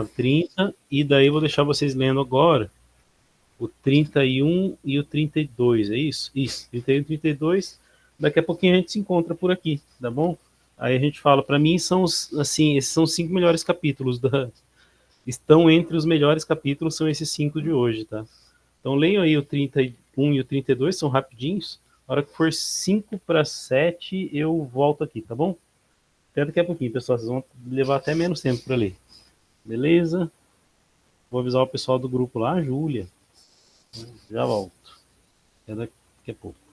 30, e daí eu vou deixar vocês lendo agora o 31 e o 32, é isso? Isso, 31 e 32. Daqui a pouquinho a gente se encontra por aqui, tá bom? Aí a gente fala, para mim são os, assim, esses são os 5 melhores capítulos estão entre os melhores capítulos, são esses 5 de hoje, tá? Então leiam aí o 31 e o 32, são rapidinhos. Na hora que for 5 para 7, eu volto aqui, tá bom? Até daqui a pouquinho, pessoal. Vocês vão levar até menos tempo para ler. Beleza? Vou avisar o pessoal do grupo lá, a Júlia. Já volto. Até daqui a pouco.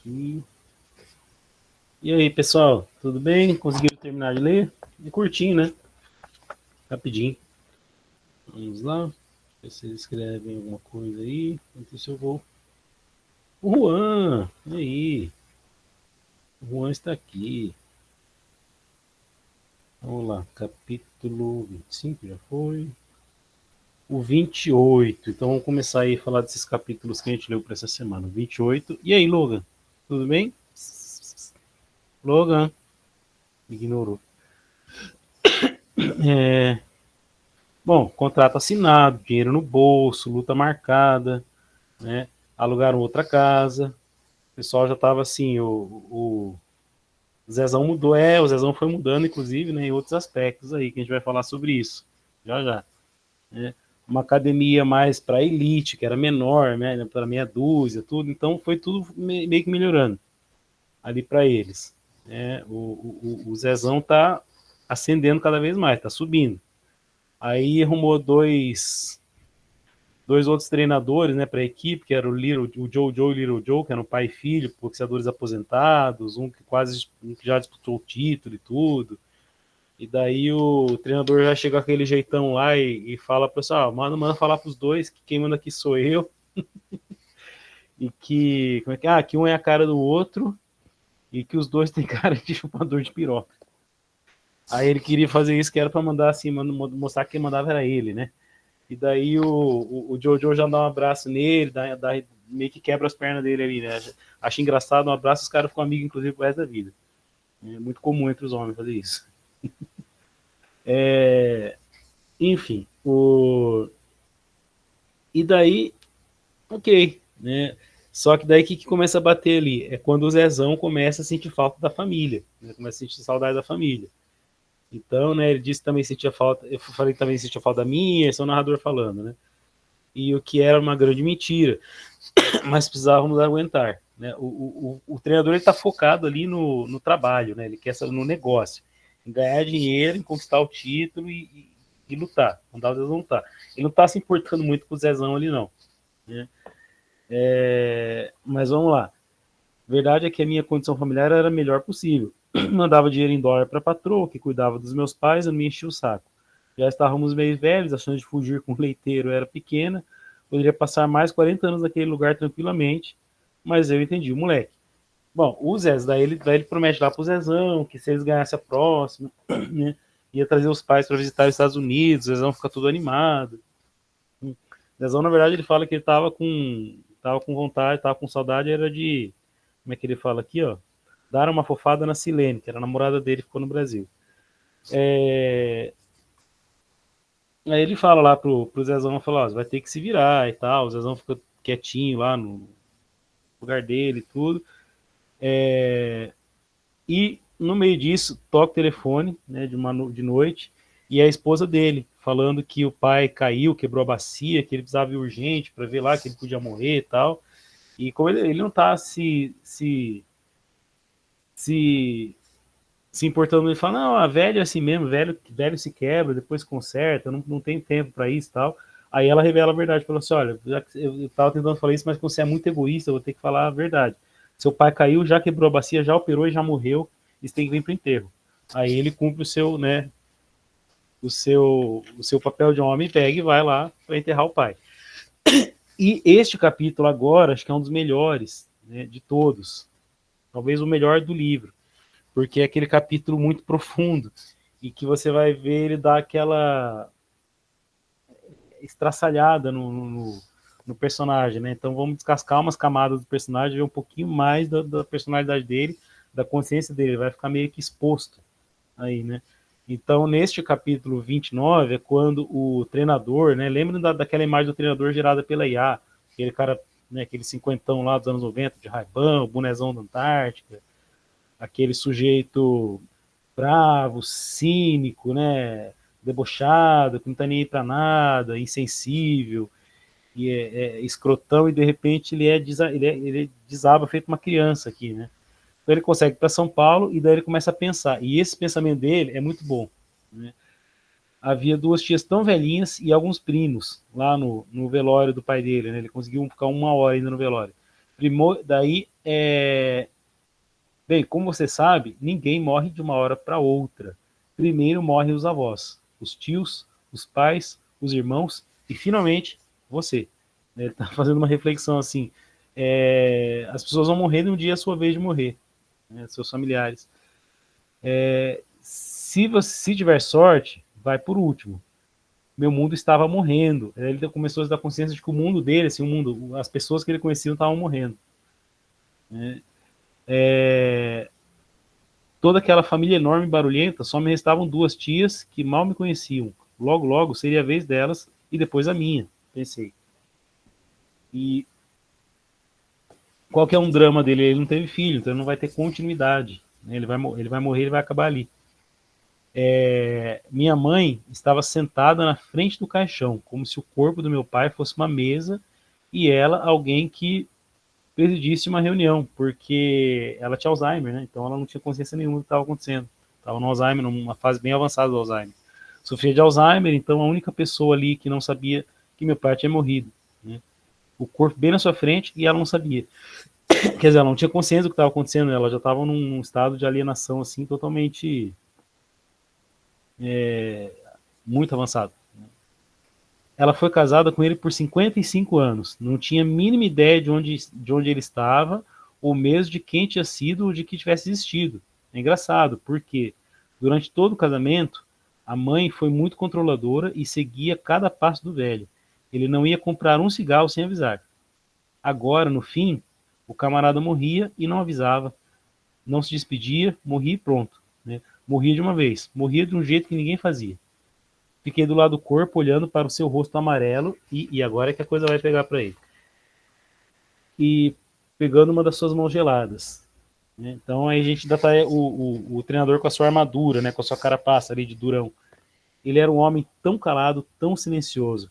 aqui. E aí, pessoal, tudo bem? Conseguiram terminar de ler? É curtinho, né? Rapidinho. Vamos lá. Vocês escrevem alguma coisa aí. Enquanto isso eu vou. O Juan! E aí? O Juan está aqui. Vamos lá. Capítulo 25 já foi. O 28. Então vamos começar aí a falar desses capítulos que a gente leu para essa semana. 28. E aí, Logan? Tudo bem? Logan. Ignorou. Bom, contrato assinado, dinheiro no bolso, luta marcada, né? Alugaram outra casa. O pessoal já estava assim, o Zezão mudou, o Zezão foi mudando, inclusive, né, em outros aspectos aí, que a gente vai falar sobre isso, já já. Né? Uma academia mais para elite, que era menor, né, para meia dúzia, tudo, então foi tudo meio que melhorando ali para eles. Né? O Zezão tá ascendendo cada vez mais, tá subindo. Aí arrumou dois outros treinadores, né, para a equipe, que era o Joe e o Little Joe, que eram pai e filho, boxeadores aposentados, um que já disputou o título e tudo. E daí o treinador já chega com aquele jeitão lá e fala para o pessoal, manda falar para os dois que quem manda aqui sou eu. E que, como é que, que um é a cara do outro e que os dois têm cara de chupador de piroca. Aí ele queria fazer isso que era para mandar assim, mostrar que quem mandava era ele, né? E daí o Jojo já dá um abraço nele, meio que quebra as pernas dele ali, né? Acho engraçado, um abraço, os caras ficam amigos, inclusive, pro resto da vida. É muito comum entre os homens fazer isso. Enfim, e daí, ok, né? Só que daí o que começa a bater ali? É quando o Zezão começa a sentir falta da família, né? Começa a sentir saudade da família. Então, né, ele disse que também sentia falta, eu falei que também sentia falta da minha, esse é o narrador falando, né? E o que era uma grande mentira. Mas precisávamos aguentar. Né? O treinador está focado ali no trabalho, né? Ele quer saber no negócio, em ganhar dinheiro, em conquistar o título e lutar. Não dá o Zezão lutar. Ele não está se importando muito com o Zezão ali, não. Né? Mas vamos lá. A verdade é que a minha condição familiar era a melhor possível. Mandava dinheiro em dólar para a patroa, que cuidava dos meus pais, eu me enchia o saco. Já estávamos meio velhos, a chance de fugir com o leiteiro era pequena, poderia passar mais 40 anos naquele lugar tranquilamente, mas eu entendi o moleque. Bom, o Zé, daí ele promete lá pro Zezão que se eles ganhassem a próxima, né, ia trazer os pais para visitar os Estados Unidos, o Zezão fica todo animado. O Zezão, na verdade, ele fala que ele tava com vontade, tava com saudade, era de, como é que ele fala aqui, ó, dar uma fofada na Silene, que era a namorada dele, ficou no Brasil. Aí ele fala lá pro Zezão, fala, ó, você vai ter que se virar e tal, o Zezão fica quietinho lá no lugar dele e tudo. E no meio disso, toca o telefone, né, de noite, e é a esposa dele, falando que o pai caiu, quebrou a bacia, que ele precisava ir urgente para ver lá que ele podia morrer e tal. E como ele não tá se se importando, ele fala, não, a velha é assim mesmo, velho se quebra, depois conserta, não tem tempo para isso e tal. Aí ela revela a verdade, falou assim, olha, eu tava tentando falar isso, mas você é muito egoísta, eu vou ter que falar a verdade. Seu pai caiu, já quebrou a bacia, já operou e já morreu, e você tem que vir pro enterro. Aí ele cumpre o seu, né, o seu papel de homem, pega e vai lá para enterrar o pai. E este capítulo agora, acho que é um dos melhores, né, de todos. Talvez o melhor do livro, porque é aquele capítulo muito profundo e que você vai ver ele dar aquela estraçalhada no personagem, né? Então vamos descascar umas camadas do personagem, ver um pouquinho mais da personalidade dele, da consciência dele, vai ficar meio que exposto aí, né? Então, neste capítulo 29 é quando o treinador, né? Lembra daquela imagem do treinador gerada pela IA, aquele cara, né? Aquele cinquentão lá dos anos 90, de Ray-Ban, o bonezão da Antártica, aquele sujeito bravo, cínico, né? Debochado, que não tá nem aí pra nada, insensível, e é escrotão, e de repente ele desaba feito uma criança aqui, né? Então ele consegue ir para São Paulo e daí ele começa a pensar. E esse pensamento dele é muito bom. Né? Havia duas tias tão velhinhas e alguns primos lá no velório do pai dele. Né? Ele conseguiu ficar uma hora ainda no velório. Daí Bem, como você sabe, ninguém morre de uma hora para outra. Primeiro morrem os avós, os tios, os pais, os irmãos e, finalmente, você. Ele está fazendo uma reflexão assim. As pessoas vão morrer num dia a sua vez de morrer, né, seus familiares. Se você tiver sorte, vai por último. Meu mundo estava morrendo. Ele começou a dar consciência de que o mundo dele, assim, o mundo, as pessoas que ele conhecia estavam morrendo. Né? Toda aquela família enorme e barulhenta, só me restavam 2 tias que mal me conheciam. Logo, logo seria a vez delas e depois a minha, pensei. E qual que é um drama dele? Ele não teve filho, então ele não vai ter continuidade. Né? Ele vai morrer, ele vai acabar ali. Minha mãe estava sentada na frente do caixão, como se o corpo do meu pai fosse uma mesa e ela alguém que presidisse uma reunião, porque ela tinha Alzheimer, né? Então ela não tinha consciência nenhuma do que estava acontecendo. Estava no Alzheimer, numa fase bem avançada do Alzheimer. Sofria de Alzheimer, então a única pessoa ali que não sabia que meu pai tinha morrido. Né? O corpo bem na sua frente e ela não sabia. Quer dizer, ela não tinha consciência do que estava acontecendo, ela já estava num estado de alienação assim totalmente muito avançado. Ela foi casada com ele por 55 anos, não tinha a mínima ideia de onde ele estava, ou mesmo de quem tinha sido ou de que tivesse existido. É engraçado, porque durante todo o casamento, a mãe foi muito controladora e seguia cada passo do velho. Ele não ia comprar um cigarro sem avisar. Agora, no fim, o camarada morria e não avisava, não se despedia, morria e pronto. Né? Morria de uma vez, morria de um jeito que ninguém fazia. Fiquei do lado do corpo, olhando para o seu rosto amarelo, e agora é que a coisa vai pegar para ele. E pegando uma das suas mãos geladas. Né? Então aí a gente ainda tá o treinador com a sua armadura, né? Com a sua carapaça ali de durão. Ele era um homem tão calado, tão silencioso.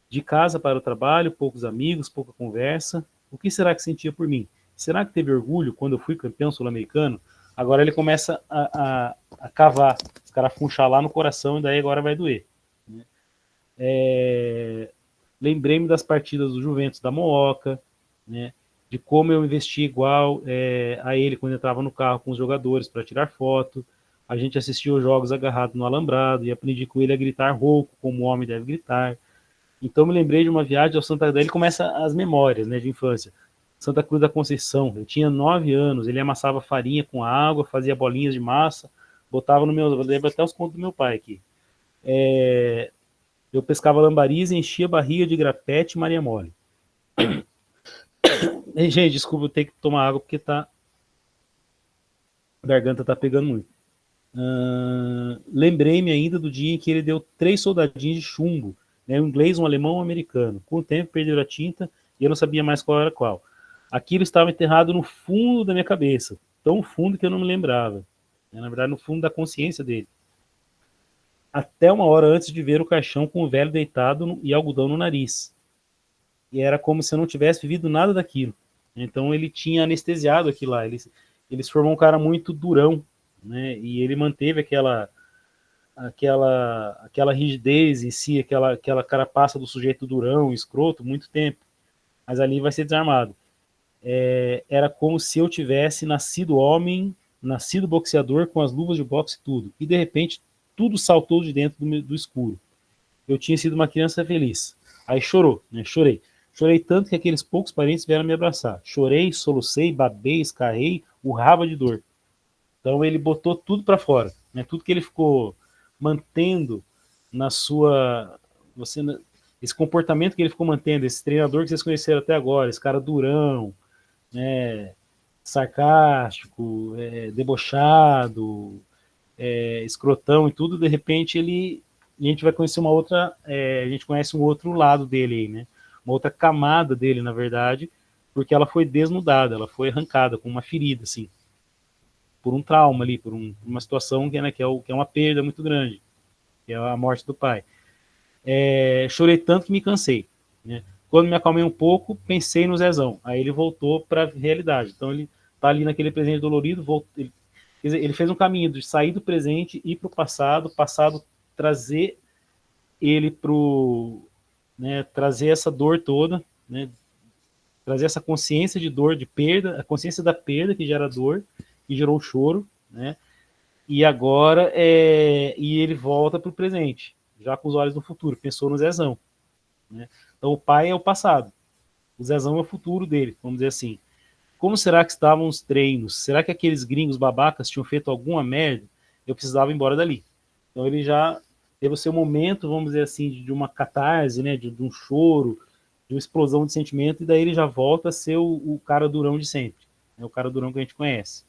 De casa para o trabalho, poucos amigos, pouca conversa. O que será que sentia por mim? Será que teve orgulho quando eu fui campeão sul-americano? Agora ele começa a cavar, escarafunchar lá no coração, e daí agora vai doer. Lembrei-me das partidas do Juventus da Mooca, né, de como eu investi igual a ele quando entrava no carro com os jogadores para tirar foto. A gente assistia os jogos agarrado no alambrado e aprendi com ele a gritar rouco, como o homem deve gritar. Então me lembrei de uma viagem ao Santa Cruz. Ele começa as memórias, né, de infância. Santa Cruz da Conceição. Eu tinha 9 anos. Ele amassava farinha com água, fazia bolinhas de massa, botava no meu. Eu lembro até os contos do meu pai aqui. Eu pescava lambariz e enchia a barriga de grapete e Maria Mole. E, gente, desculpa, eu tenho que tomar água porque a garganta tá pegando muito. Lembrei-me ainda do dia em que ele deu 3 soldadinhos de chumbo, né, um inglês, um alemão e um americano. Com o tempo perderam a tinta e eu não sabia mais qual era qual. Aquilo estava enterrado no fundo da minha cabeça, tão fundo que eu não me lembrava. Na verdade, no fundo da consciência dele. Até uma hora antes de ver o caixão com o velho deitado e algodão no nariz. E era como se eu não tivesse vivido nada daquilo. Então ele tinha anestesiado aquilo lá. Ele se formou um cara muito durão, né? E ele manteve aquela rigidez em si, aquela carapaça do sujeito durão, escroto, muito tempo. Mas ali vai ser desarmado. Era como se eu tivesse nascido homem, nascido boxeador, com as luvas de boxe e tudo. E de repente tudo saltou de dentro do escuro. Eu tinha sido uma criança feliz. Aí chorou, né? Chorei. Chorei tanto que aqueles poucos parentes vieram me abraçar. Chorei, solucei, babei, escarrei, urrava de dor. Então ele botou tudo para fora, né? Tudo que ele ficou mantendo na sua, esse comportamento que ele ficou mantendo, esse treinador que vocês conheceram até agora, esse cara durão, né? Sarcástico, debochado, escrotão e tudo, de repente a gente vai conhecer a gente conhece um outro lado dele aí, né? Uma outra camada dele, na verdade, porque ela foi desnudada, ela foi arrancada com uma ferida, assim, por um trauma ali, por uma situação que, né, que é uma perda muito grande, que é a morte do pai. Chorei tanto que me cansei, né? Quando me acalmei um pouco, pensei no Zezão, aí ele voltou para a realidade. Então ele tá ali naquele presente dolorido, ele fez um caminho de sair do presente e ir para o passado trazer ele pro, né, trazer essa dor toda, né, trazer essa consciência de dor, de perda, a consciência da perda que gera dor, que gerou o choro, né? E agora e ele volta para o presente, já com os olhos no futuro, pensou no Zezão, né? Então o pai é o passado, o Zezão é o futuro dele, vamos dizer assim. Como será que estavam os treinos? Será que aqueles gringos babacas tinham feito alguma merda? Eu precisava ir embora dali. Então ele já teve o seu momento, vamos dizer assim, de uma catarse, né, de um choro, de uma explosão de sentimento, e daí ele já volta a ser o cara durão de sempre, né, o cara durão que a gente conhece.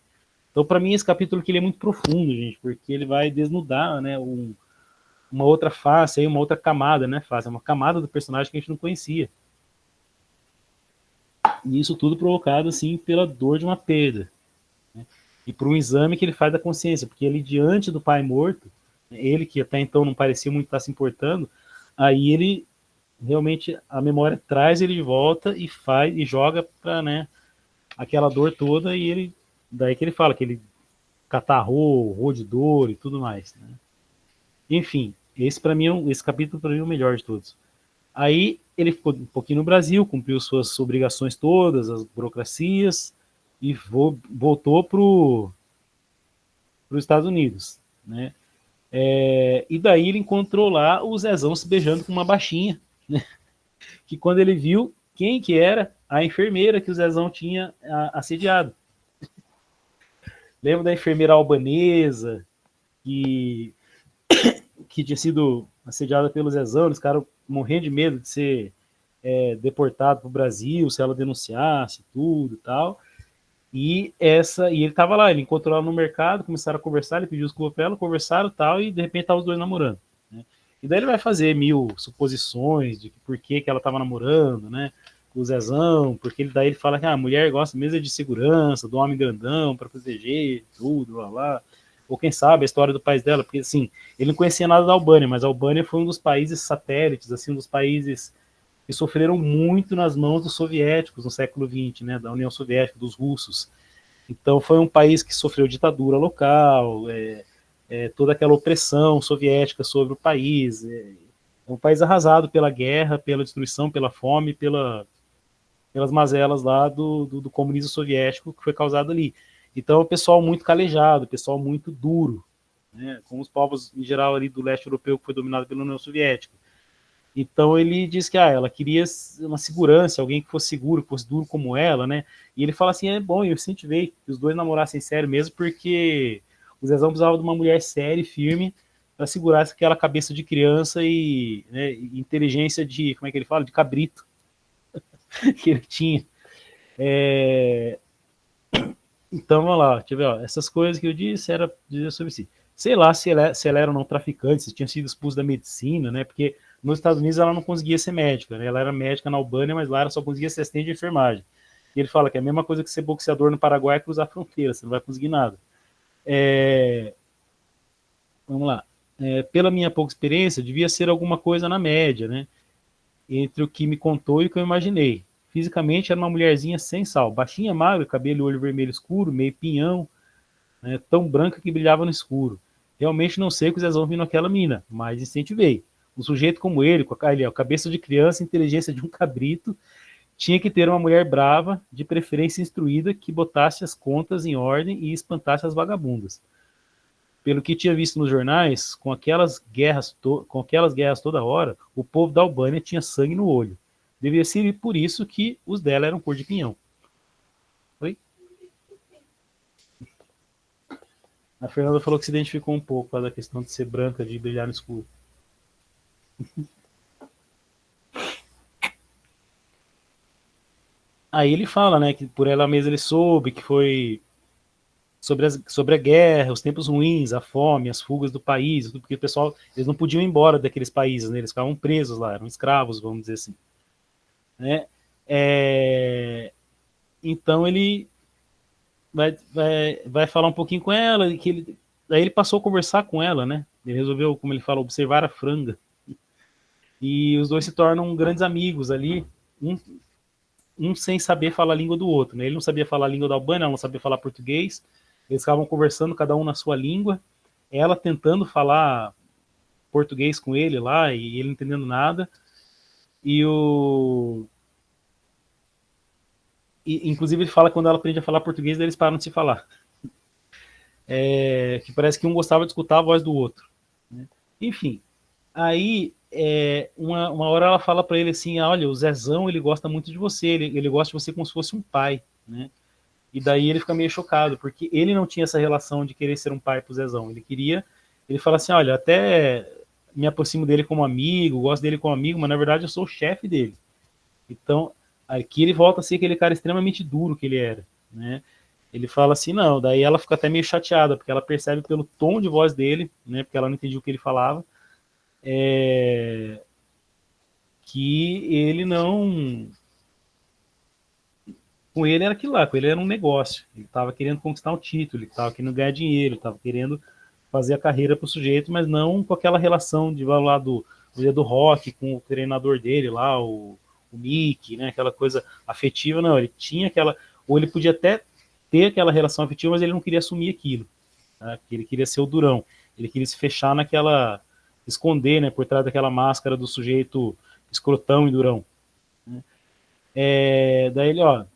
Então, para mim, esse capítulo aqui ele é muito profundo, gente, porque ele vai desnudar, né, uma outra face, aí, uma outra camada, né, face, uma camada do personagem que a gente não conhecia. E isso tudo provocado, assim, pela dor de uma perda, né, e por um exame que ele faz da consciência, porque ele, diante do pai morto, ele que até então não parecia muito estar se importando, aí ele realmente, a memória traz ele de volta e faz, e joga para, né, aquela dor toda, e ele, daí que ele fala que ele catarrou de dor e tudo mais, né? Enfim, esse para mim, esse capítulo para mim é o melhor de todos. Aí ele ficou um pouquinho no Brasil, cumpriu suas obrigações todas, as burocracias, e voltou para os Estados Unidos, né? E daí ele encontrou lá o Zezão se beijando com uma baixinha, né? Que quando ele viu quem que era, a enfermeira que o Zezão tinha assediado. Lembra da enfermeira albanesa que tinha sido assediada pelo Zezão, eles ficaram morrendo de medo de ser deportado para o Brasil, se ela denunciasse tudo e tal. E ele estava lá, ele encontrou ela no mercado, começaram a conversar, ele pediu desculpa para ela, conversaram e tal, e de repente estavam os dois namorando, né? E daí ele vai fazer mil suposições de por que ela estava namorando, né? O Zezão, porque daí ele fala que a mulher gosta mesmo de segurança, do homem grandão para proteger, tudo, blá blá. Ou quem sabe a história do país dela, porque assim, ele não conhecia nada da Albânia, mas a Albânia foi um dos países satélites, assim, um dos países que sofreram muito nas mãos dos soviéticos no século XX, né, da União Soviética, dos russos. Então foi um país que sofreu ditadura local, toda aquela opressão soviética sobre o país. É um país arrasado pela guerra, pela destruição, pela fome, pelas mazelas lá do comunismo soviético que foi causado ali. Então, o pessoal muito calejado, o pessoal muito duro, né, como os povos em geral ali do leste europeu que foi dominado pela União Soviética. Então ele diz que ela queria uma segurança, alguém que fosse seguro, que fosse duro como ela, né? E ele fala assim, é bom, eu incentivei que os dois namorassem sério mesmo, porque o Zezão precisava de uma mulher séria e firme para segurar aquela cabeça de criança e, né, inteligência de, como é que ele fala? De cabrito que ele tinha. Então, vamos lá, deixa eu ver, ó, essas coisas que eu disse era dizer sobre si. Sei lá se ela era ou não traficante, se tinha sido expulsa da medicina, né? Porque nos Estados Unidos ela não conseguia ser médica, né? Ela era médica na Albânia, mas lá ela só conseguia ser assistente de enfermagem. E ele fala que é a mesma coisa que ser boxeador no Paraguai é cruzar a fronteira, você não vai conseguir nada. Vamos lá. Pela minha pouca experiência, devia ser alguma coisa na média, né? Entre o que me contou e o que eu imaginei. Fisicamente era uma mulherzinha sem sal, baixinha, magra, cabelo e olho vermelho escuro, meio pinhão, né, tão branca que brilhava no escuro. Realmente não sei o que o Zezão viu naquela mina, mas incentivei. Um sujeito como ele, com a cabeça de criança e inteligência de um cabrito, tinha que ter uma mulher brava, de preferência instruída, que botasse as contas em ordem e espantasse as vagabundas. Pelo que tinha visto nos jornais, com aquelas guerras toda hora, o povo da Albânia tinha sangue no olho. Devia ser por isso que os dela eram cor de pinhão. Oi? A Fernanda falou que se identificou um pouco com a questão de ser branca, de brilhar no escuro. Aí ele fala, né, que por ela mesma ele soube que foi sobre a guerra, os tempos ruins, a fome, as fugas do país, porque o pessoal, eles não podiam ir embora daqueles países, né, eles ficavam presos lá, eram escravos, vamos dizer assim, né? Então ele vai falar um pouquinho com ela, daí ele passou a conversar com ela, né? Ele resolveu, como ele fala, observar a franga. E os dois se tornam grandes amigos ali, um, um sem saber falar a língua do outro, né? Ele não sabia falar a língua da Albânia, ela não sabia falar português. Eles ficavam conversando, cada um na sua língua. Ela tentando falar português com ele lá e ele não entendendo nada. E E, inclusive, ele fala que quando ela aprende a falar português, eles param de se falar. Que parece que um gostava de escutar a voz do outro. Né? Enfim, aí uma hora ela fala para ele assim, olha, o Zezão, ele gosta muito de você, ele gosta de você como se fosse um pai, né? E daí ele fica meio chocado, porque ele não tinha essa relação de querer ser um pai pro Zezão, ele fala assim, olha, até me aproximo dele como amigo, gosto dele como amigo, mas na verdade eu sou o chefe dele. Então, aqui ele volta a ser aquele cara extremamente duro que ele era, né? Ele fala assim, não, daí ela fica até meio chateada, porque ela percebe pelo tom de voz dele, né, porque ela não entendia o que ele falava, que ele não... Com ele era aquilo lá, com ele era um negócio. Ele estava querendo conquistar um título, ele estava querendo ganhar dinheiro, ele estava querendo fazer a carreira para o sujeito, mas não com aquela relação de lá do rock com o treinador dele lá, o Mickey, né, aquela coisa afetiva, não. Ele tinha aquela... Ou ele podia até ter aquela relação afetiva, mas ele não queria assumir aquilo. Tá? Porque ele queria ser o durão. Ele queria se fechar naquela... Esconder, né, por trás daquela máscara do sujeito escrotão e durão. Daí ele, ó,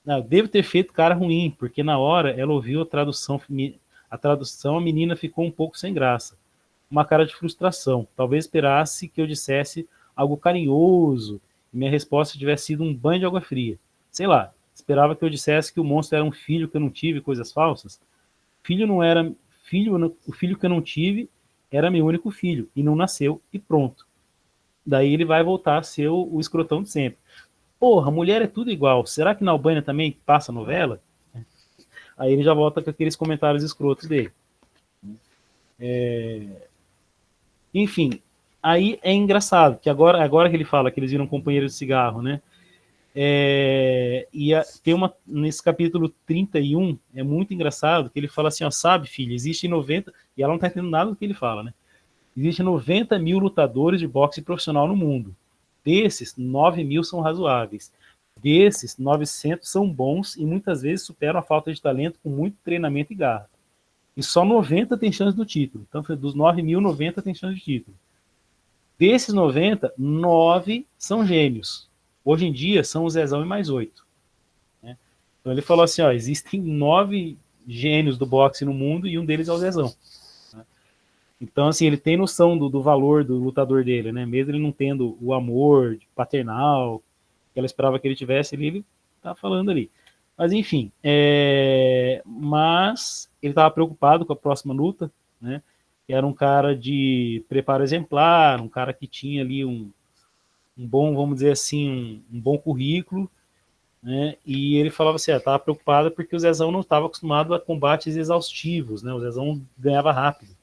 não, devo ter feito cara ruim, porque na hora ela ouviu a menina ficou um pouco sem graça. Uma cara de frustração. Talvez esperasse que eu dissesse algo carinhoso e minha resposta tivesse sido um banho de água fria. Sei lá, esperava que eu dissesse que o monstro era um filho que eu não tive, coisas falsas. Filho não era filho, o filho que eu não tive era meu único filho e não nasceu e pronto. Daí ele vai voltar a ser o escrotão de sempre. Porra, mulher é tudo igual. Será que na Albânia também passa novela? Aí ele já volta com aqueles comentários escrotos dele. Enfim, aí é engraçado, que agora que ele fala que eles viram companheiros de cigarro, né? Tem nesse capítulo 31, é muito engraçado, que ele fala assim, ó, sabe, filho, existe 90, e ela não tá entendendo nada do que ele fala, né? Existe 90 mil lutadores de boxe profissional no mundo. Desses, 9 mil são razoáveis. Desses, 900 são bons e muitas vezes superam a falta de talento com muito treinamento e garra. E só 90 tem chance do título. Então, dos 9 mil, 90 tem chance de título. Desses 90, 9 são gêmeos. Hoje em dia, são o Zezão e mais 8. Né? Então, ele falou assim, ó, existem 9 gênios do boxe no mundo e um deles é o Zezão. Então, assim, ele tem noção do valor do lutador dele, né? Mesmo ele não tendo o amor paternal que ela esperava que ele tivesse, ele tá falando ali. Mas, enfim, mas ele estava preocupado com a próxima luta, né? Que era um cara de preparo exemplar, um cara que tinha ali um bom, vamos dizer assim, um bom currículo, né? E ele falava assim, estava preocupado porque o Zezão não estava acostumado a combates exaustivos, né? O Zezão ganhava rápido.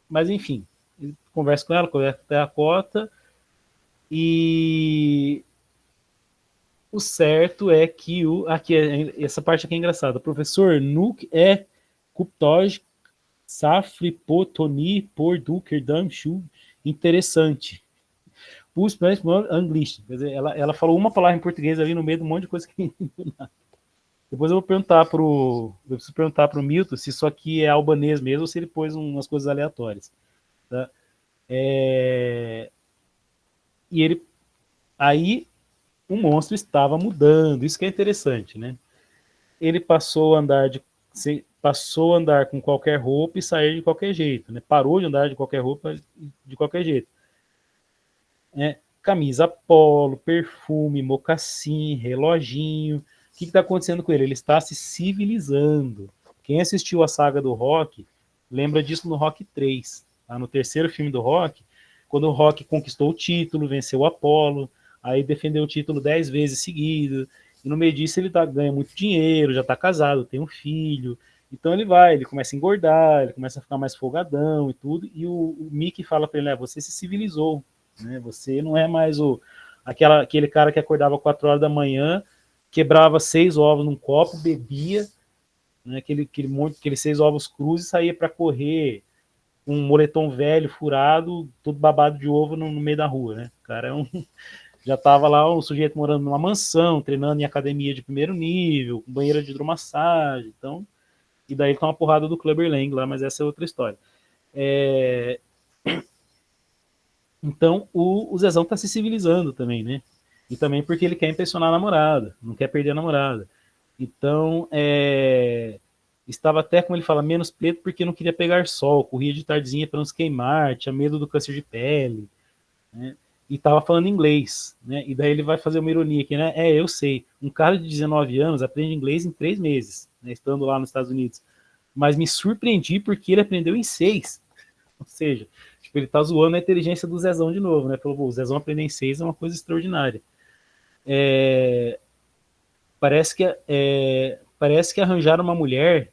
Mas enfim, ele conversa com ela, conversa até a cota, e o certo é que essa parte aqui é engraçada. O professor Nuk Kuptoj Safri Potoni por Duker Damshu. Interessante. Pus English. Quer dizer, ela falou uma palavra em português ali no meio de um monte de coisa que não entendeu nada. Depois eu vou perguntar pro Milton se isso aqui é albanês mesmo ou se ele pôs umas coisas aleatórias. Tá? E aí o monstro estava mudando, isso que é interessante, né? Ele passou a andar com qualquer roupa e sair de qualquer jeito, né? Parou de andar de qualquer roupa de qualquer jeito. Camisa polo, perfume, mocassim, reloginho. O que está acontecendo com ele? Ele está se civilizando. Quem assistiu a saga do Rock lembra disso no Rock 3. Tá? No terceiro filme do Rock, quando o Rock conquistou o título, venceu o Apollo, aí defendeu o título 10 vezes seguido, e no meio disso ele ganha muito dinheiro, já está casado, tem um filho, então ele começa a engordar, ele começa a ficar mais folgadão e tudo, e o Mickey fala para ele, você se civilizou, né? Você não é mais aquele cara que acordava 4 horas da manhã, quebrava 6 ovos num copo, bebia, né, aqueles 6 ovos crus e saía para correr um moletom velho, furado, todo babado de ovo no meio da rua, né? O cara já estava lá um sujeito morando numa mansão, treinando em academia de primeiro nível, com banheira de hidromassagem, então, e daí com uma porrada do Clubber Lang lá, mas essa é outra história. Então, o Zezão está se civilizando também, né? E também porque ele quer impressionar a namorada, não quer perder a namorada. Então, estava até, como ele fala, menos preto porque não queria pegar sol, corria de tardezinha para não se queimar, tinha medo do câncer de pele, né? E estava falando inglês, né? E daí ele vai fazer uma ironia aqui, né? Eu sei, um cara de 19 anos aprende inglês em 3 meses, né, estando lá nos Estados Unidos. Mas me surpreendi porque ele aprendeu em 6. Ou seja, tipo, ele tá zoando a inteligência do Zezão de novo, né? Falou, o Zezão aprender em 6 é uma coisa extraordinária. É, parece que arranjaram uma mulher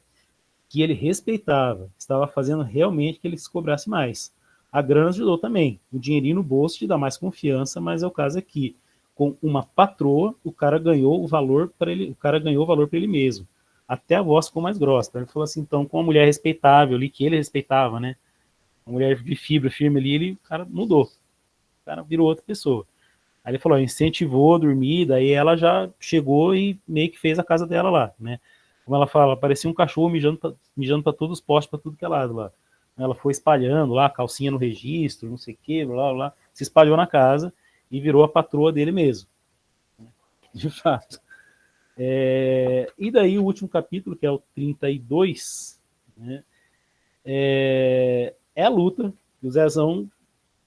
que ele respeitava, estava fazendo realmente que ele se cobrasse mais. A grana ajudou também. O dinheirinho no bolso te dá mais confiança, mas é o caso aqui. Com uma patroa, o cara ganhou o valor para ele, o cara ganhou o valor para ele mesmo. Até a voz ficou mais grossa. Então ele falou assim, então, com uma mulher respeitável ali, que ele respeitava, né? Uma mulher de fibra firme ali, o cara mudou. O cara virou outra pessoa. Aí ele falou, incentivou a dormir, daí ela já chegou e meio que fez a casa dela lá, né? Como ela fala, parecia um cachorro mijando pra todos os postes, pra tudo que é lado lá. Ela foi espalhando lá, calcinha no registro, não sei o que, blá, blá, se espalhou na casa e virou a patroa dele mesmo. De fato. E daí o último capítulo, que é o 32, né? É a luta. O Zezão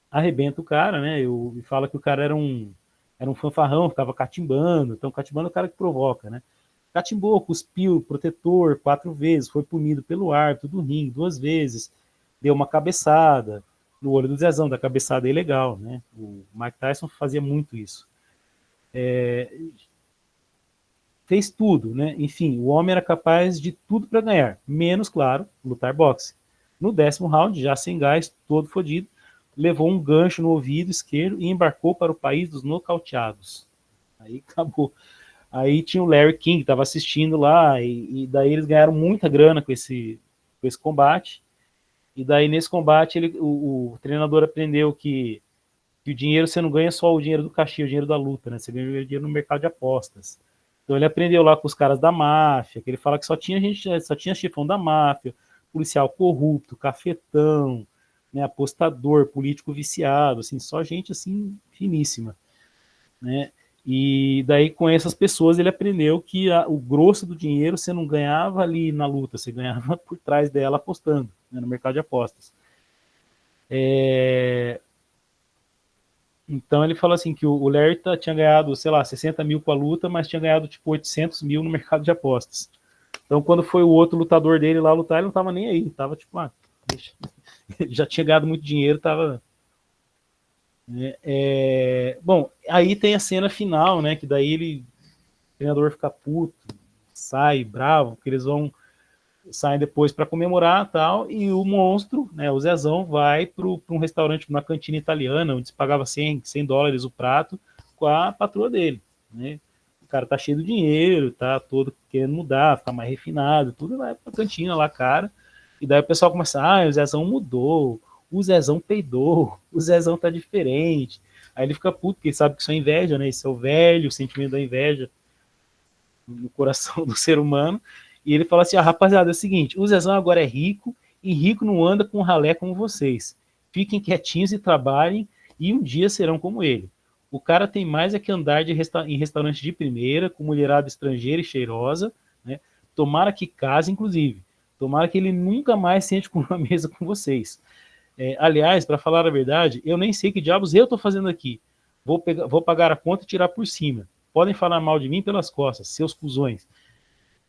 arrebenta o cara, né? E fala que o cara era um fanfarrão, ficava catimbando. Então, catimbando é o cara que provoca, né? Catimbou, cuspiu, protetor 4 vezes, foi punido pelo árbitro do ringue 2 vezes, deu uma cabeçada no olho do Zezão, da cabeçada ilegal, né? O Mike Tyson fazia muito isso. Fez tudo, né? Enfim, o homem era capaz de tudo para ganhar, menos, claro, lutar boxe. No 10º round, já sem gás, todo fodido, levou um gancho no ouvido esquerdo e embarcou para o país dos nocauteados. Aí acabou. Aí tinha o Larry King que estava assistindo lá, e daí eles ganharam muita grana com esse combate. E daí nesse combate o treinador aprendeu que o dinheiro você não ganha só o dinheiro do cachê, o dinheiro da luta, né? Você ganha o dinheiro no mercado de apostas. Então ele aprendeu lá com os caras da máfia, que ele fala que só tinha chefão da máfia, policial corrupto, cafetão, né, apostador, político viciado, assim, só gente assim finíssima, né? E daí com essas pessoas ele aprendeu que o grosso do dinheiro você não ganhava ali na luta, você ganhava por trás dela apostando, né, no mercado de apostas. Então ele falou assim que o Larry tinha ganhado, sei lá, 60 mil com a luta, mas tinha ganhado tipo 800 mil no mercado de apostas. Então quando foi o outro lutador dele lá lutar, ele não tava nem aí, tava tipo, deixa. Ele já tinha ganhado muito dinheiro, tava. Bom, aí tem a cena final, né? Que daí o treinador fica puto, sai bravo, porque eles saem depois para comemorar tal, e o monstro, né, o Zezão, vai para um restaurante, uma cantina italiana, onde se pagava 100 dólares o prato, com a patroa dele, né? O cara tá cheio de dinheiro, tá todo querendo mudar, ficar mais refinado, tudo vai pra cantina lá, cara. E daí o pessoal começa, o Zezão mudou, o Zezão peidou, o Zezão tá diferente. Aí ele fica puto, porque ele sabe que isso é inveja, né? Isso é o velho sentimento da inveja no coração do ser humano. E ele fala assim: rapaziada, é o seguinte, o Zezão agora é rico, e rico não anda com ralé como vocês. Fiquem quietinhos e trabalhem, e um dia serão como ele. O cara tem mais é que andar em restaurante de primeira, com mulherada estrangeira e cheirosa, né? Tomara que case, inclusive. Tomara que ele nunca mais sente com uma mesa com vocês. Aliás, para falar a verdade, eu nem sei que diabos eu estou fazendo aqui. Vou pagar a conta e tirar por cima. Podem falar mal de mim pelas costas, seus cuzões.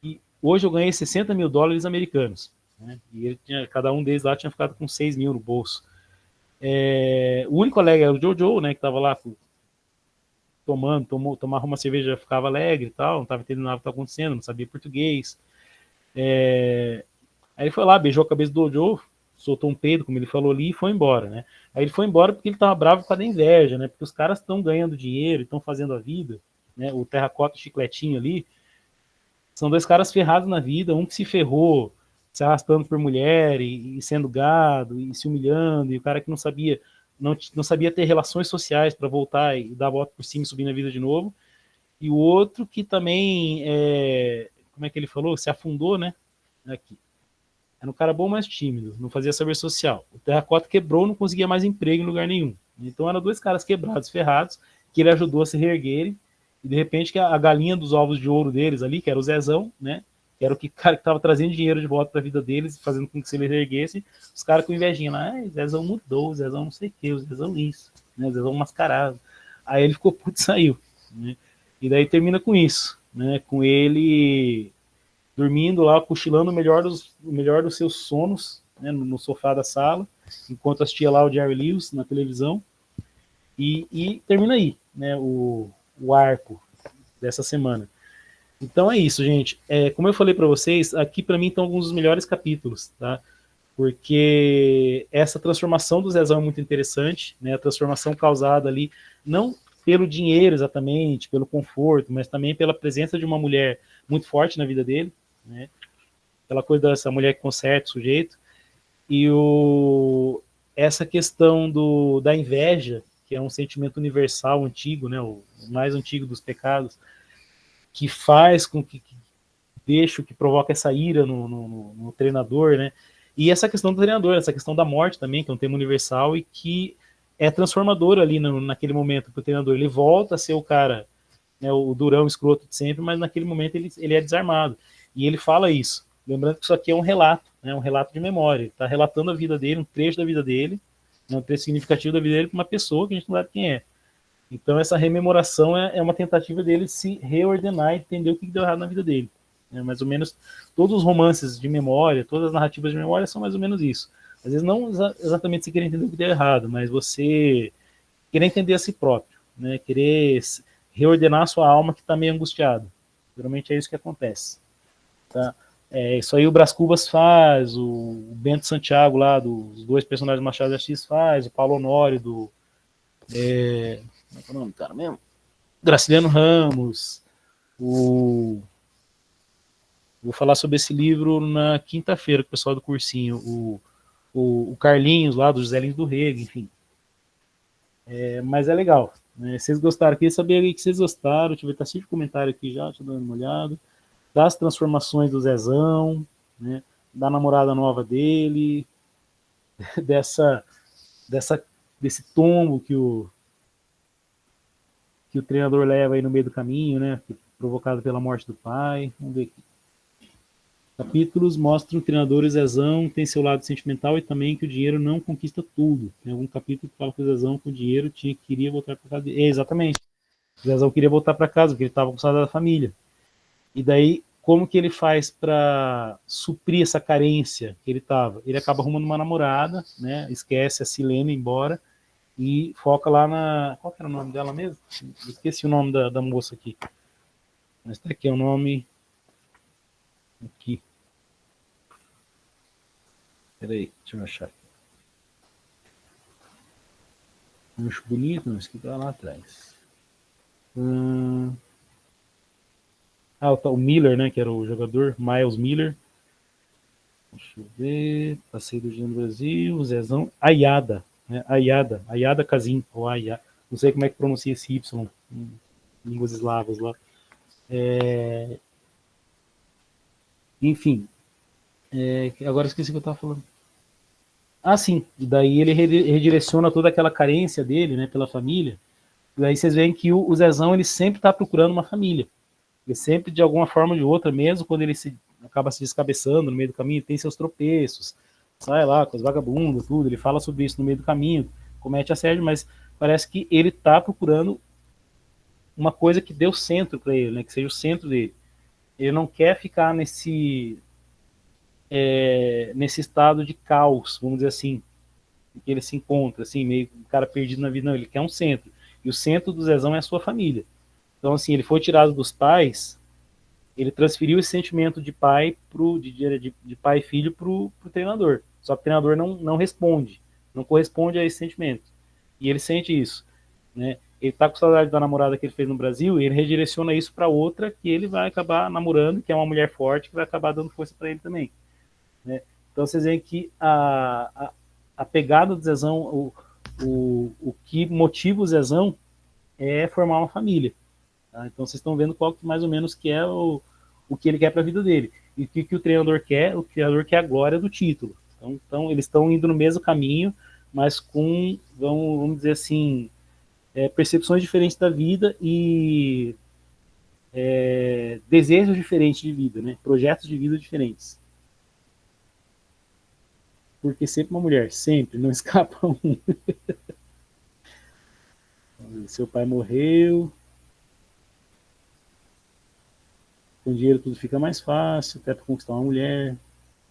E hoje eu ganhei 60 mil dólares americanos. Né? E cada um deles lá tinha ficado com 6 mil no bolso. O único alegre era o Jojo, né, que estava lá tomava uma cerveja, já ficava alegre e tal, não estava entendendo nada que estava acontecendo, não sabia português. Aí ele foi lá, beijou a cabeça do Jojo, soltou um peido, como ele falou ali, e foi embora, né? Aí ele foi embora porque ele estava bravo com a inveja, né? Porque os caras estão ganhando dinheiro, estão fazendo a vida, né? O Terracota e o Chicletinho ali, são 2 caras ferrados na vida, um que se ferrou se arrastando por mulher e sendo gado e se humilhando, e o cara que não sabia ter relações sociais para voltar e dar a volta por cima e subir na vida de novo, e o outro que também, como é que ele falou? Se afundou, né? Aqui. Era um cara bom, mas tímido, não fazia saber social. O Terracota quebrou, não conseguia mais emprego em lugar nenhum. Então eram 2 caras quebrados, ferrados, que ele ajudou a se reerguerem, e de repente que a galinha dos ovos de ouro deles ali, que era o Zezão, né, que era o cara que estava trazendo dinheiro de volta para a vida deles, fazendo com que se ele reerguesse, os caras com invejinha lá, o Zezão mudou, o Zezão não sei o que, o Zezão isso, né, o Zezão mascarado. Aí ele ficou puto e saiu, né, e daí termina com isso, né, com ele dormindo lá, cochilando o melhor dos seus sonos, né, no sofá da sala, enquanto assistia lá o Jerry Lewis na televisão, e termina aí, né, o arco dessa semana. Então é isso, gente. Como eu falei para vocês, aqui para mim estão alguns dos melhores capítulos, tá? Porque essa transformação do Zezão é muito interessante, né? A transformação causada ali, não pelo dinheiro exatamente, pelo conforto, mas também pela presença de uma mulher muito forte na vida dele, né? Aquela coisa dessa mulher que conserta o sujeito. E essa questão da inveja, que é um sentimento universal, antigo, né? O mais antigo dos pecados, que faz com que provoca essa ira no treinador, né? E essa questão do treinador, essa questão da morte também, que é um tema universal e que é transformador ali naquele momento para o treinador. Ele volta a ser o cara, né, o durão escroto de sempre, mas naquele momento ele é desarmado. E ele fala isso. Lembrando que isso aqui é um relato, né, um relato de memória. Ele está relatando a vida dele, um trecho da vida dele, né, um trecho significativo da vida dele para uma pessoa que a gente não sabe quem é. Então essa rememoração é uma tentativa dele se reordenar e entender o que deu errado na vida dele. Mais ou menos todos os romances de memória, todas as narrativas de memória são mais ou menos isso. Às vezes não exatamente você querer entender o que deu errado, mas você querer entender a si próprio, né? Querer reordenar a sua alma que está meio angustiada. Geralmente é isso que acontece. Tá? Isso aí o Brás Cubas faz, o Bento Santiago lá, dos dois personagens do Machado de Assis faz, o Paulo Honório do... como é o nome do cara mesmo? Graciliano Ramos, vou falar sobre esse livro na quinta-feira com o pessoal do cursinho, o Carlinhos lá, do José Lins do Rego, enfim. Mas é legal. Né? Vocês gostaram? Queria saber aí que vocês gostaram. Deixa eu ver, tá cheio de comentário aqui já, deixa eu dar uma olhada. Das transformações do Zezão, né? Da namorada nova dele, desse tombo que o treinador leva aí no meio do caminho, né? Provocado pela morte do pai. Vamos ver aqui. Capítulos mostram que o treinador Zezão tem seu lado sentimental e também que o dinheiro não conquista tudo. Tem algum capítulo que fala que o Zezão com o dinheiro queria voltar para casa dele. Exatamente. O Zezão queria voltar para casa, porque ele estava com saudade da família. E daí, como que ele faz para suprir essa carência que ele estava? Ele acaba arrumando uma namorada, né? Esquece a Silene embora e foca lá na... Qual que era o nome dela mesmo? Esqueci o nome da moça aqui. Mas tá aqui, é o nome... Aqui. Peraí, deixa eu achar. Eu acho bonito, mas que tá lá atrás. O Miller, né? Que era o jogador, Miles Miller. Deixa eu ver. Passei do dia no Brasil. Zezão. Ayada. Né? Ayada Kazim. Ou Ayada. Não sei como é que pronuncia esse Y. Línguas eslavas lá. Enfim. Agora esqueci o que eu estava falando. Sim. E daí ele redireciona toda aquela carência dele, né? Pela família. E daí vocês veem que o Zezão ele sempre está procurando uma família. Ele sempre, de alguma forma ou de outra, mesmo quando ele acaba se descabeçando no meio do caminho, tem seus tropeços, sai lá com as vagabundas, tudo. Ele fala sobre isso no meio do caminho, comete assédio, mas parece que ele está procurando uma coisa que dê o centro para ele, né, que seja o centro dele. Ele não quer ficar nesse estado de caos, vamos dizer assim, que ele se encontra, assim, meio um cara perdido na vida. Não, ele quer um centro. E o centro do Zezão é a sua família. Então, assim, ele foi tirado dos pais, ele transferiu esse sentimento de pai de pai e filho pro treinador. Só que o treinador não responde, não corresponde a esse sentimento. E ele sente isso, né? Ele tá com saudade da namorada que ele fez no Brasil e ele redireciona isso para outra que ele vai acabar namorando, que é uma mulher forte, que vai acabar dando força para ele também, né? Então vocês veem que a pegada do Zezão, o que motiva o Zezão é formar uma família. Tá? Então vocês estão vendo qual que mais ou menos que é o que ele quer para a vida dele. E o que o treinador quer? O treinador quer a glória do título. Então eles estão indo no mesmo caminho, mas com, vamos dizer assim, percepções diferentes da vida e desejos diferentes de vida, né? Projetos de vida diferentes. Porque sempre uma mulher, sempre, não escapa um. Seu pai morreu, com dinheiro tudo fica mais fácil, até para conquistar uma mulher.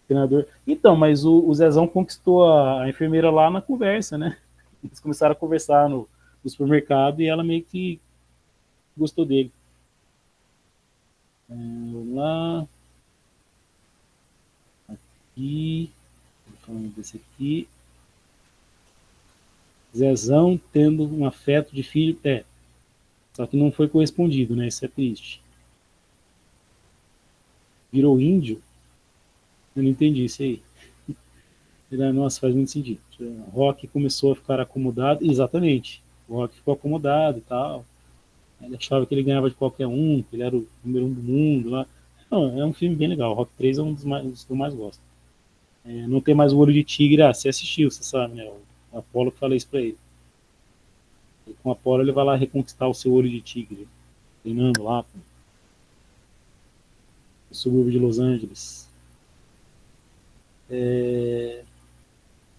Treinador. Então, mas o Zezão conquistou a enfermeira lá na conversa, né? Eles começaram a conversar no supermercado e ela meio que gostou dele. Vamos lá. Aqui. Falando desse aqui. Zezão tendo um afeto de filho. Só que não foi correspondido, né? Isso é triste. Virou índio? Eu não entendi isso aí. Nossa, faz muito sentido. O Rock começou a ficar acomodado. Exatamente. O Rock ficou acomodado e tal. Ele achava que ele ganhava de qualquer um, que ele era o número 1 do mundo lá. Não, é um filme bem legal. O Rock 3 é um dos que eu mais gosto. Não tem mais o Olho de Tigre. Você assistiu, você sabe, né? O Apollo que fala isso pra ele. E com o Apollo ele vai lá reconquistar o seu Olho de Tigre. Treinando lá. No subúrbio de Los Angeles.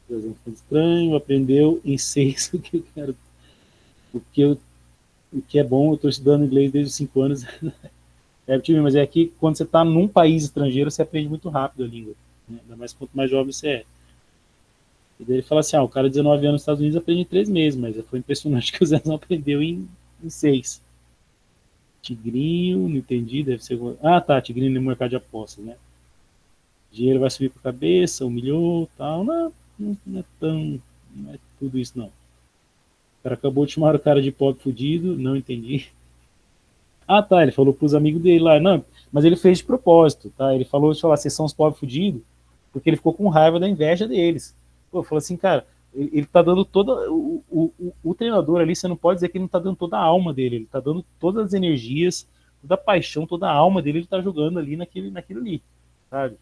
Foi estranho, aprendeu em 6 o que eu quero. O que é bom, eu estou estudando inglês desde os 5 anos. Mas é que quando você está num país estrangeiro, você aprende muito rápido a língua. Né? Ainda mais quanto mais jovem você é. E daí ele fala assim, o cara de 19 anos nos Estados Unidos aprende em 3 meses, mas foi impressionante que o Zé não aprendeu em 6. Tigrinho, não entendi, deve ser... tá, Tigrinho no mercado de apostas, né? Dinheiro vai subir para a cabeça, humilhou, tal, não é tudo isso, não. O cara acabou de chamar o cara de pobre fudido, não entendi. Tá, ele falou pros amigos dele lá, não, mas ele fez de propósito, tá? Ele falou, vocês são os pobres fudidos, porque ele ficou com raiva da inveja deles. Pô, falou assim, cara, ele tá dando toda. O treinador ali, você não pode dizer que ele não tá dando toda a alma dele, ele tá dando todas as energias, toda a paixão, toda a alma dele, ele tá jogando ali naquilo ali, sabe?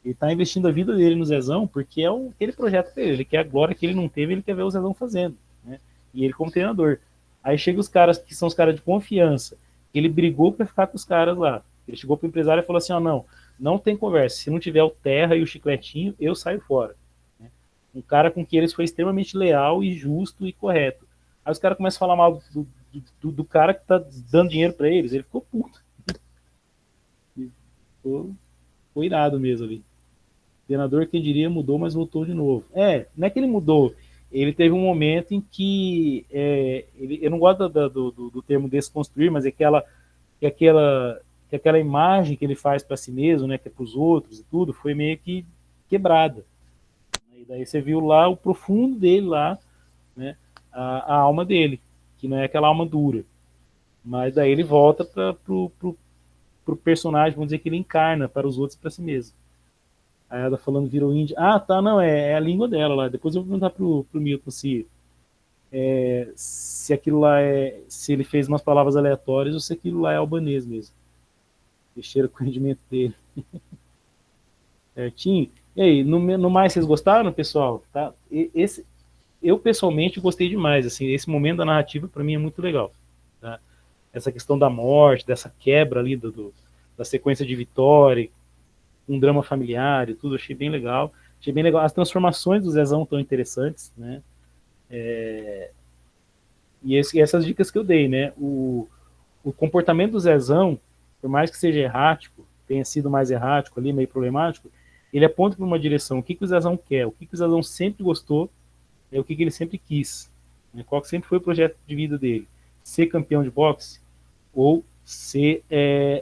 Ele tá investindo a vida dele no Zezão, porque é aquele projeto dele, ele quer a glória que ele não teve, ele quer ver o Zezão fazendo, né? E ele como treinador. Aí chega os caras que são os caras de confiança, ele brigou para ficar com os caras lá. Ele chegou pro empresário e falou assim, não tem conversa, se não tiver o terra e o chicletinho, eu saio fora. Um cara com quem eles foi extremamente leal e justo e correto. Aí os caras começam a falar mal do cara que tá dando dinheiro para eles, ele ficou puto. Foi irado mesmo ali. O treinador, quem diria, mudou, mas voltou de novo. Não é que ele mudou, ele teve um momento em que eu não gosto do termo desconstruir, mas é aquela imagem que ele faz para si mesmo, né, que é para os outros e tudo, foi meio que quebrada. E daí você viu lá o profundo dele lá, né, a alma dele, que não é aquela alma dura. Mas daí ele volta para pro personagem, vamos dizer, que ele encarna para os outros e para si mesmo. Aí ela falando virou índia. Tá, não, é a língua dela lá. Depois eu vou perguntar pro Milton se aquilo lá se ele fez umas palavras aleatórias ou se aquilo lá é albanês mesmo. Mexeram com o rendimento dele. Certinho. E aí, no mais, vocês gostaram, pessoal? Tá? Eu pessoalmente gostei demais. Assim, esse momento da narrativa para mim é muito legal. Tá? Essa questão da morte, dessa quebra ali da sequência de Vitória, um drama familiar e tudo, achei bem legal. Achei bem legal. As transformações do Zezão tão interessantes, né? E essas dicas que eu dei, né? O comportamento do Zezão, por mais que seja errático, tenha sido mais errático ali, meio problemático, ele aponta para uma direção. O que o Zezão quer? O que o Zezão sempre gostou? O que ele sempre quis? Né? Qual que sempre foi o projeto de vida dele? Ser campeão de boxe ou ser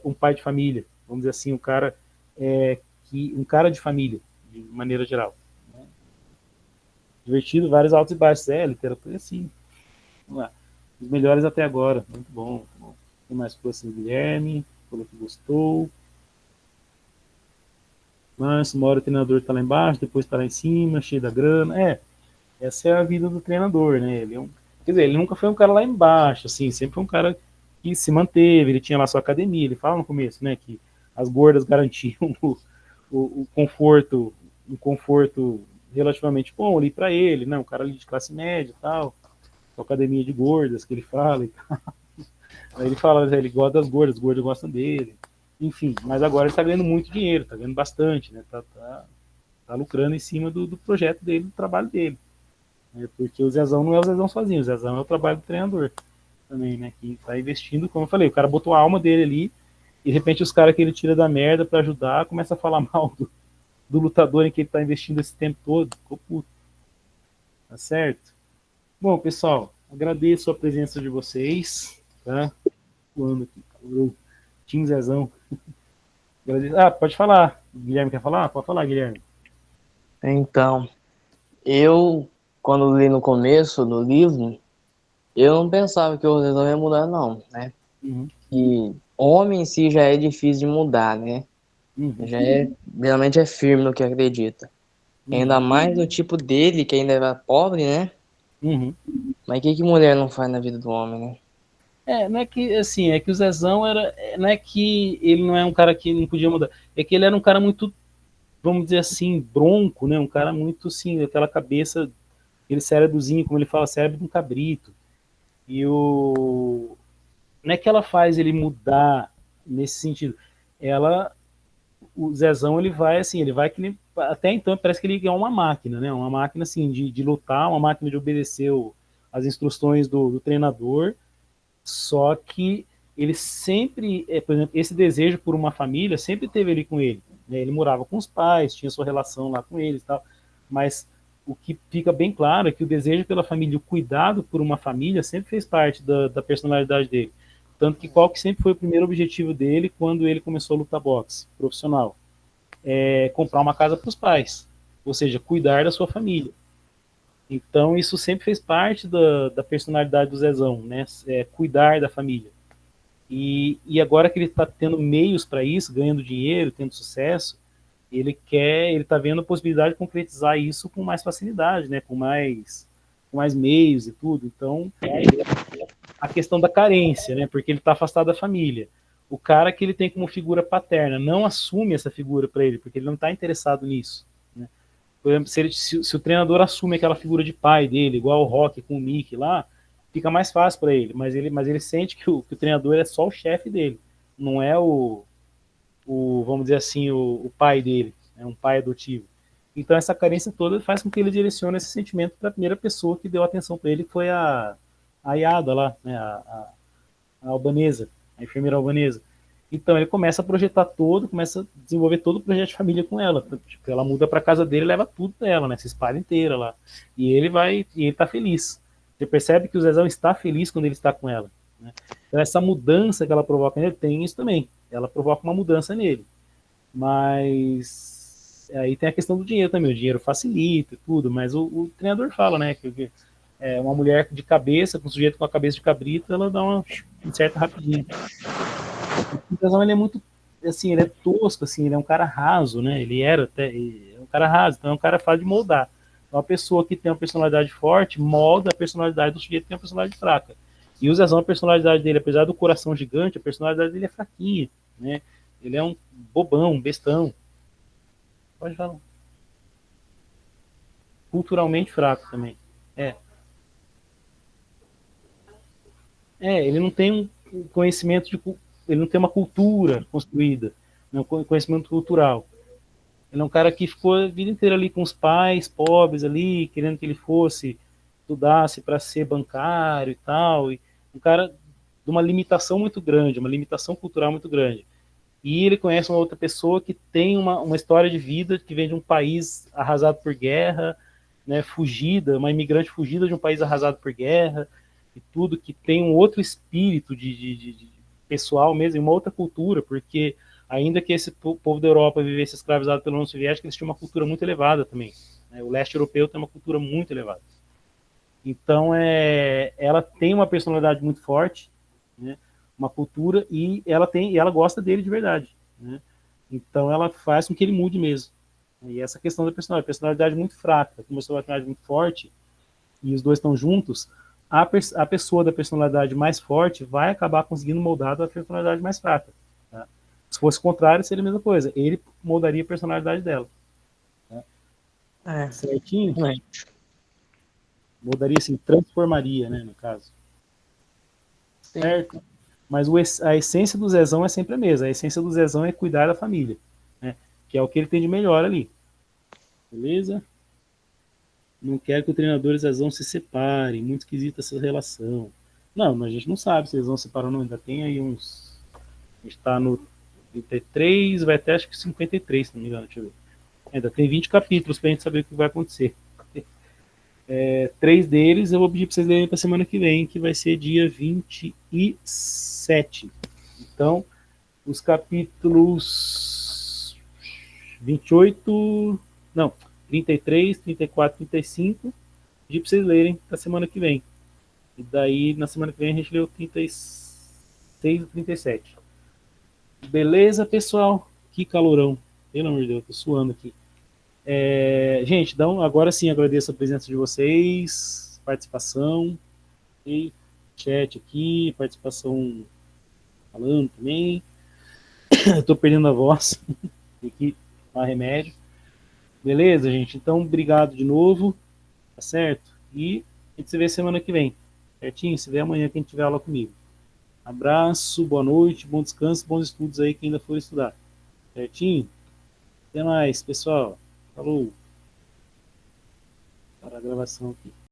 um pai de família? Vamos dizer assim, um cara de família, de maneira geral. Né? Divertido, vários altos e baixos. Literatura assim. Vamos lá. Os melhores até agora. Muito bom. Muito bom. Tem mais próximo, Guilherme. Falou que gostou. Mas uma hora o treinador está lá embaixo, depois está lá em cima, cheio da grana. Essa é a vida do treinador, né? Quer dizer, ele nunca foi um cara lá embaixo, assim, sempre foi um cara que se manteve, ele tinha lá sua academia, ele fala no começo, né, que as gordas garantiam o conforto, um conforto relativamente bom ali para ele, né, um cara ali de classe média e tal. com a academia de gordas que ele fala. Aí ele fala, ele gosta das gordas, as gordas gostam dele. Enfim, mas agora ele tá ganhando muito dinheiro, tá ganhando bastante, né? Tá lucrando em cima do projeto dele, do trabalho dele. Né? Porque o Zezão não é o Zezão sozinho, o Zezão é o trabalho do treinador também, né? Que tá investindo, como eu falei, o cara botou a alma dele ali, e de repente os caras que ele tira da merda pra ajudar, começa a falar mal do lutador em que ele tá investindo esse tempo todo. Ficou puto. Tá certo? Bom, pessoal, agradeço a presença de vocês, tá? Voando aqui, o Tim Zezão. Ah, pode falar. Guilherme quer falar? Pode falar, Guilherme. Então, eu, quando li no começo do livro, eu não pensava que o Zezão ia mudar, não, né? Uhum. E homem em si já é difícil de mudar, né? Geralmente é firme no que acredita. Ainda mais no tipo dele, que ainda era pobre, né? Uhum. Mas o que mulher não faz na vida do homem, né? Não é que, assim, é que o Zezão não é que ele não é um cara que não podia mudar, é que ele era um cara muito, vamos dizer assim, bronco, né? Um cara muito, assim, aquela cabeça, aquele cérebrozinho, como ele fala, cérebro de um cabrito. E não é que ela faz ele mudar nesse sentido. O Zezão, ele vai, assim, ele vai que nem, até então parece que ele é uma máquina, né? Uma máquina, assim, de lutar, uma máquina de obedecer as instruções do treinador. Só que ele sempre, por exemplo, esse desejo por uma família sempre teve ali com ele. Né? Ele morava com os pais, tinha sua relação lá com eles e tal. Mas o que fica bem claro é que o desejo pela família, o cuidado por uma família sempre fez parte da personalidade dele. Tanto que qual que sempre foi o primeiro objetivo dele quando ele começou a lutar boxe profissional? Comprar uma casa para os pais. Ou seja, cuidar da sua família. Então, isso sempre fez parte da personalidade do Zezão, né? Cuidar da família. E agora que ele está tendo meios para isso, ganhando dinheiro, tendo sucesso, ele está vendo a possibilidade de concretizar isso com mais facilidade, né? Com mais meios e tudo. Então, a questão da carência, né? Porque ele está afastado da família. O cara que ele tem como figura paterna não assume essa figura para ele, porque ele não está interessado nisso. Né? Por exemplo, se o treinador assume aquela figura de pai dele, igual o Rock com o Mickey lá, fica mais fácil para ele. Mas ele sente que o treinador é só o chefe dele, não é vamos dizer assim, o pai dele, é um pai adotivo. Então essa carência toda faz com que ele direcione esse sentimento para a primeira pessoa que deu atenção para ele, que foi a Yada lá, né, a albanesa, a enfermeira albanesa. Então ele começa a projetar começa a desenvolver todo o projeto de família com ela. Tipo, ela muda para casa dele e leva tudo dela, né? Se espalha inteira lá. E ele tá feliz. Você percebe que o Zezão está feliz quando ele está com ela. Né? Então essa mudança que ela provoca nele tem isso também. Ela provoca uma mudança nele. Mas aí tem a questão do dinheiro também. O dinheiro facilita e tudo, mas o treinador fala, né? Que uma mulher de cabeça, com um sujeito com a cabeça de cabrito, ela dá uma certa rapidinho. O Zezão, ele é muito, assim, ele é tosco, assim, ele é um cara raso, né? Ele é um cara raso, então é um cara fácil de moldar. Então, uma pessoa que tem uma personalidade forte molda a personalidade do sujeito que tem uma personalidade fraca. E o Zezão, a personalidade dele, apesar do coração gigante, a personalidade dele é fraquinha, né? Ele é um bobão, um bestão. Pode falar. Culturalmente fraco também. É. Ele não tem um conhecimento ele não tem uma cultura construída, um conhecimento cultural. Ele é um cara que ficou a vida inteira ali com os pais pobres ali, querendo que ele estudasse para ser bancário e tal. E um cara de uma limitação muito grande, uma limitação cultural muito grande. E ele conhece uma outra pessoa que tem uma história de vida, que vem de um país arrasado por guerra, né, uma imigrante fugida de um país arrasado por guerra, e tudo, que tem um outro espírito de pessoal mesmo, uma outra cultura, porque ainda que esse povo da Europa vivesse escravizado pela União Soviética, eles tinham uma cultura muito elevada também. Né? O leste europeu tem uma cultura muito elevada. Então, ela tem uma personalidade muito forte, né? Uma cultura, e ela gosta dele de verdade. Né? Então, ela faz com que ele mude mesmo. E essa questão da personalidade muito fraca, com uma personalidade muito forte, e os dois estão juntos, a pessoa da personalidade mais forte vai acabar conseguindo moldar a personalidade mais fraca. Tá? Se fosse o contrário, seria a mesma coisa. Ele moldaria a personalidade dela. Tá? Certinho? Mudaria assim, transformaria, né, no caso. Sim. Certo? Mas a essência do Zezão é sempre a mesma. A essência do Zezão é cuidar da família, né? Que é o que ele tem de melhor ali. Beleza? Não quero que o treinador e o Zezão se separem. Muito esquisita essa relação. Não, mas a gente não sabe se eles vão se separar ou não. Ainda tem aí uns... A gente tá no 33, vai até acho que 53, se não me engano. Deixa eu ver. Ainda tem 20 capítulos pra gente saber o que vai acontecer. 3 deles eu vou pedir para vocês lerem para semana que vem, que vai ser dia 27. Então, os capítulos 28, não, 33, 34, 35, pedir para vocês lerem para semana que vem. E daí, na semana que vem, a gente lê o 36 e 37. Beleza, pessoal? Que calorão. Pelo amor de Deus, tô suando aqui. Gente, então agora sim agradeço a presença de vocês, participação, e chat aqui, participação falando também. Estou perdendo a voz, tem que tomar remédio. Beleza, gente? Então, obrigado de novo, tá certo? E a gente se vê semana que vem, certinho? Se vê amanhã quem tiver aula comigo. Abraço, boa noite, bom descanso, bons estudos aí quem ainda for estudar. Certinho? Até mais, pessoal. Falou. Para a gravação aqui.